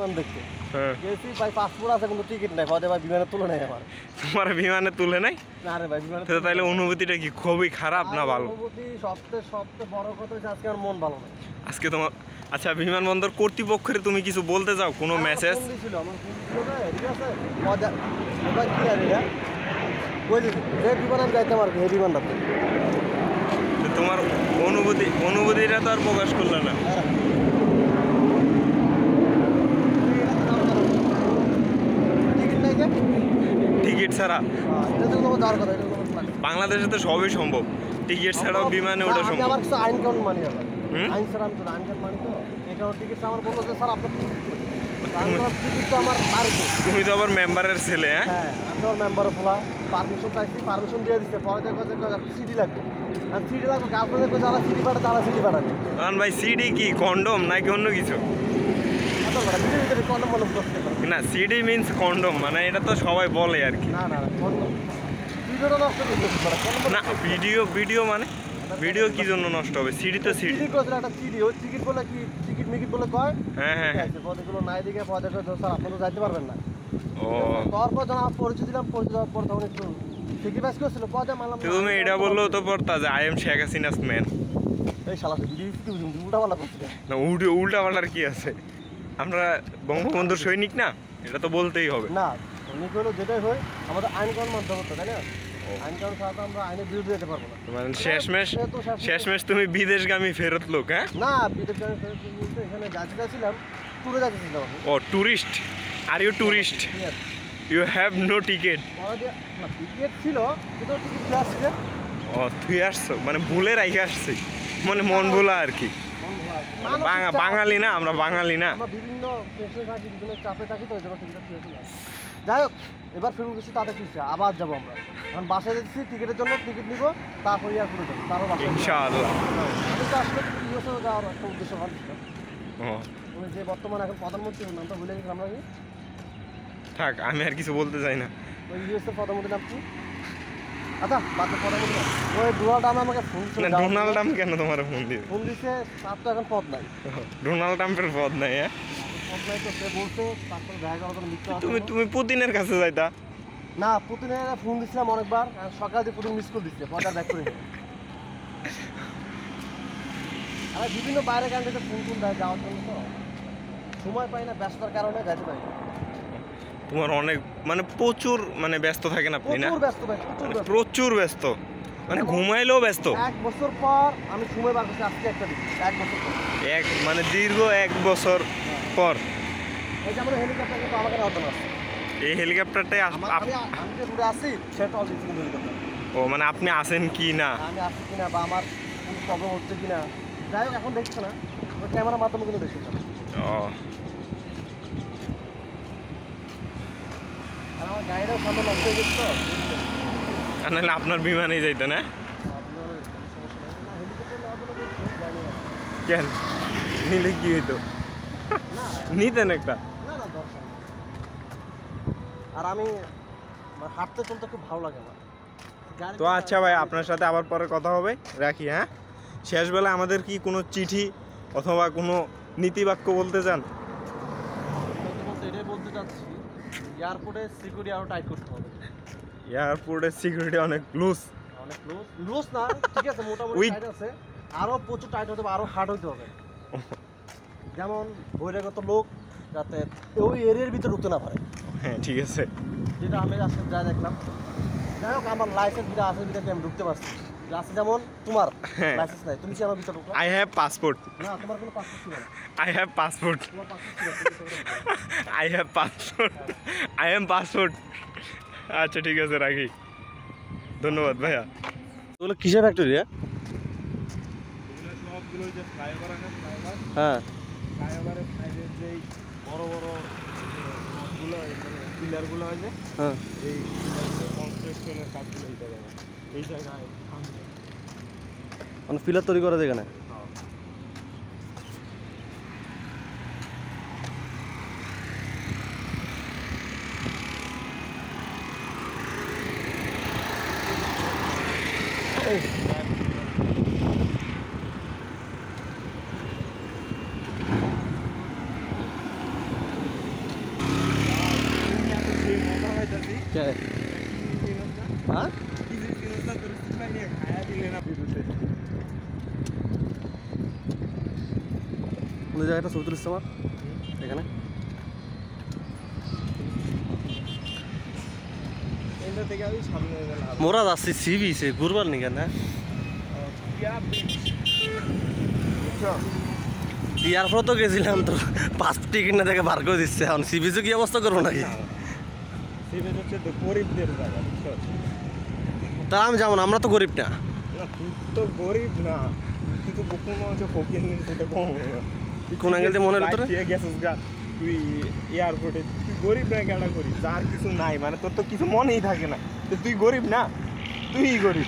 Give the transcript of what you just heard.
বিমান দেখতে গেছি ভাই, পাসপোর্ট আছে কিন্তু টিকিট নাই, পদে ভাই বিমানে তুলে নেই আমার। তোমার বিমানে তুলে নাই? না রে ভাই, বিমানে তো তাহলে অনুভূতিটা কি খুবই খারাপ না ভালো? অনুভূতি সবচেয়ে বড় কথা হচ্ছে আজকে আমার মন ভালো না আজকে তোমার আচ্ছা, বিমানবন্দর কর্তৃপক্ষের তুমি কিছু বলতে চাও, কোনো মেসেজ? আমার ফোন দিছিল ঠিক আছে, মজা এবার কি আর এটা ওই যে বিমান আমি যাইতাম আর কি, এই বিমানটাতে। তোমার অনুভূতিটা তো আর প্রকাশ করলে না। টিকিট ছাড়া বাংলাদেশে তো সবই সম্ভব, টিকিট ছাড়াও বিমানে ওঠা সম্ভব। আমার কিছু আইন কানুন মানি, আইন ছাড়া আমি তো আইন কানুন মানি, তো এই কারণে টিকিট আমার বললো যে স্যার আপনার টিকিট তো আমার পারবো। তুমি তো আবার মেম্বারের ছেলে। হ্যাঁ, আমি তো মেম্বার খোলা, পারমিশন চাইছি, পারমিশন দিয়ে দিচ্ছে, পরে সিডি লাগবে, আর সিডি লাগবে গার্লফ্রেন্ডের কাছে, যারা সিডি পাঠায় তারা সিডি পাঠাবে। কারণ ভাই সিডি কি কন্ডম নাকি অন্য কিছু? না, সিডি মিন্স কন্ডম, মানে এটা তো সবাই বলে আর কি। না, ভিডিও মানে ভিডিও কি জন্য নষ্ট হবে? সিডি তো সিডি। টিকিট বলে কি টিকিট মিকিট বলে কয়? হ্যাঁ হ্যাঁ হ্যাঁ। পদেগুলো নাই দিকে পদে স্যার আপনি তো যাইতে পারবেন না। ও, তারপর যখন আমার পরিচয় দিলাম, পরিচয় দেওয়ার পর তখন একটু ঠিকই পাস করেছিল, পদে মানলাম। তুমি এটা বললেও তো পড়তা যে I am Sheikh Hasina's man. এই শালা ভিডিও উল্টা পাল্টা করছে না, উল্টা পাল্টার কি আছে? আমরা বঙ্গবন্ধুর সৈনিক না, এটা তো বলতেই হবে। না, সৈনিক হলো যেটাই হয় আমাদের আইন কানুন মানতে হতো, তাই না? আইন কানুন ছাড়া তো আমরা আইনের বিরুদ্ধে যেতে পারবো না। মানে শেষমেশ তুমি বিদেশগামী ফেরত লোক? হ্যাঁ না, বিদেশগামী ফেরত বলতে এখানে যাচ্ছিলাম, ট্যুরে যাচ্ছিলাম। ও টুরিস্ট? Are you tourist? You have no ticket? Ticket ছিল কিন্তু টিকিট দিয়ে আসছে। ও, তুই আসছো মানে ভুলে রাখে আসছি, মানে মন ভোলা আর কি। বাঙালি না, আমরা বাঙালি না, আমরা বিভিন্ন টেনশনে থাকি, বিভিন্ন চাপে থাকি, তো ওই জন্য টিকিট ছিল। যাই হোক, এবার ফেরত গেছি, তাতে কিছু আবার যাবো আমরা। এখন বাসায় যাচ্ছি টিকিটের জন্য, টিকিট নিবো, তারপর এয়ারপোর্টে যাবো, তারপর বাসায় ইনশাআল্লাহ। কিন্তু আসলে ইউএসএ যাওয়ার একটা উদ্দেশ্য ভালো ছিল। ও, উনি যে বর্তমানে এখন প্রধানমন্ত্রী, নামটা ভুলে গেছিলাম আমরা কি। থাক, আমি আর কিছু বলতে চাই না। ওই ইউএসএ প্রধানমন্ত্রী নাম কি? আচ্ছা, বাচ্চা প্রধানমন্ত্রী ওই ডোনাল্ড ট্রাম্প আমাকে ফোন না, ডোনাল্ড ট্রাম্প কেন তোমার ফোন দিয়ে? ফোন দিচ্ছে, তার তো এখন পদ নাই। ডোনাল্ড ট্রাম্পের পদ নাই? হ্যাঁ, পদ নাই তো সে বলছে তারপরে দেখা করার জন্য মিথ্যা। তুমি পুতিনের কাছে যাইতা না, পুতিনের ফোন দিচ্ছিলাম অনেকবার, সকালে দিয়ে পুতিন মিস করে দিচ্ছে, পদ আর ব্যাক করে। আর বিভিন্ন বাইরে কান্ট্রিতে ফোন দেয় যাওয়ার জন্য, তো সময় পাই না, ব্যস্ততার কারণে যাইতে পারি। তোমার অনেক মানে প্রচুর মানে ব্যস্ত থাকেন আপনি না? প্রচুর ব্যস্ত ভাই, প্রচুর ব্যস্ত, মানে ঘুমাইলেও ব্যস্ত। 1 বছর পর আমি সময় বার করছি, আজকে একটা দিন 1 বছর পর, মানে দীর্ঘ 1 বছর পর। এই যে আমাদের হেলিকপ্টার কিন্তু আমাকে অর্জন আছে। এই হেলিকপ্টারটাই আমি যে রুটে আছি সেটা অলরেডি হেলিকপ্টার। ও, মানে আপনি আছেন কি না, আমি আসছি কিনা বা আমার কোনো প্রবলেম হচ্ছে কিনা, যাই হোক এখন দেখছে না, ওই ক্যামেরার মাধ্যমে কিন্তু দেখছে। ও, আর আমার গাড়িটাও সামনে নষ্ট হয়ে গেছে, তো নাহলে আপনার বিমানেই যাইতেন? না কেন নিলে কি হইতো? নিতেন একটা। না না, দরকার নেই। আর আমি হাঁটতে চলতে খুব ভালো লাগে না। তো আচ্ছা ভাই, আপনার সাথে আবার পরে কথা হবে, রাখি। হ্যাঁ, শেষবেলা আমাদের কি কোনো চিঠি অথবা কোনো নীতিবাক্য বলতে চান? এটাই বলতে চাচ্ছি, এয়ারপোর্টে সিকিউরিটি আরও টাইট করতে হবে। এয়ারপোর্টের সিকিউরিটি অনেক লুজ। অনেক লুজ না, ঠিক আছে, মোটামুটি টাইট আছে, আরও প্রচুর টাইট হতে হবে, আরও হার্ড হতে হবে। যেমন বহিরাগত লোক যাতে ওই এরিয়ার ভিতরে ঢুকতে না পারে। হ্যাঁ, ঠিক আছে। যেটা আমি আজকে যা দেখলাম, যাই হোক আমার লাইসেন্স যেটা আছে যেটাকে আমি ঢুকতে পারছি। আছে যেমন তোমার লাইসেন্স নাই, তুমি কি আমার ভিতরে ঢুকলা? I have passport. না, তোমার কোনো পাসপোর্ট ছিল না। I have passport. তোমার পাসপোর্ট ছিল না। I have passport. I am passport. আচ্ছা, ঠিক আছে, রাখি। ধন্যবাদ ভাইয়া। ওগুলো কিসের ফ্যাক্টরি? সবগুলো যে ফ্লাইওভার আছে, হ্যাঁ, ফ্লাইওভারের সাইডের যেই বড় বড় গুলো পিলারগুলো আছে, হ্যাঁ, এই কনস্ট্রাকশনের কাজগুলো এই জায়গায় মানে ফিলার তৈরি করা যায় এখানে। কে হ্যাঁ কোন জায়গাটা ছবি তুলিস তোমার এখানে মোরা যাচ্ছি সি বিচে ঘুরবার নি কেন ইয়ার পর তো গেছিলাম তো পাসপোর্ট টিকিট না দেখে বার করে দিচ্ছে এখন সি বিচে কি অবস্থা করবো নাকি গরিবদের জায়গা তা আমি যাবো না আমরা তো গরিব না তুই তো গরিব না তুই তো কোনো হচ্ছে ফকির সেটা কম কোন অ্যাঙ্গেল দিয়ে মনে হলো তোর গেছিস গা তুই এয়ারপোর্টে তুই গরিব না কেন করিস যার কিছু নাই মানে তোর তো কিছু মনেই থাকে না তো তুই গরিব না তুই গরিব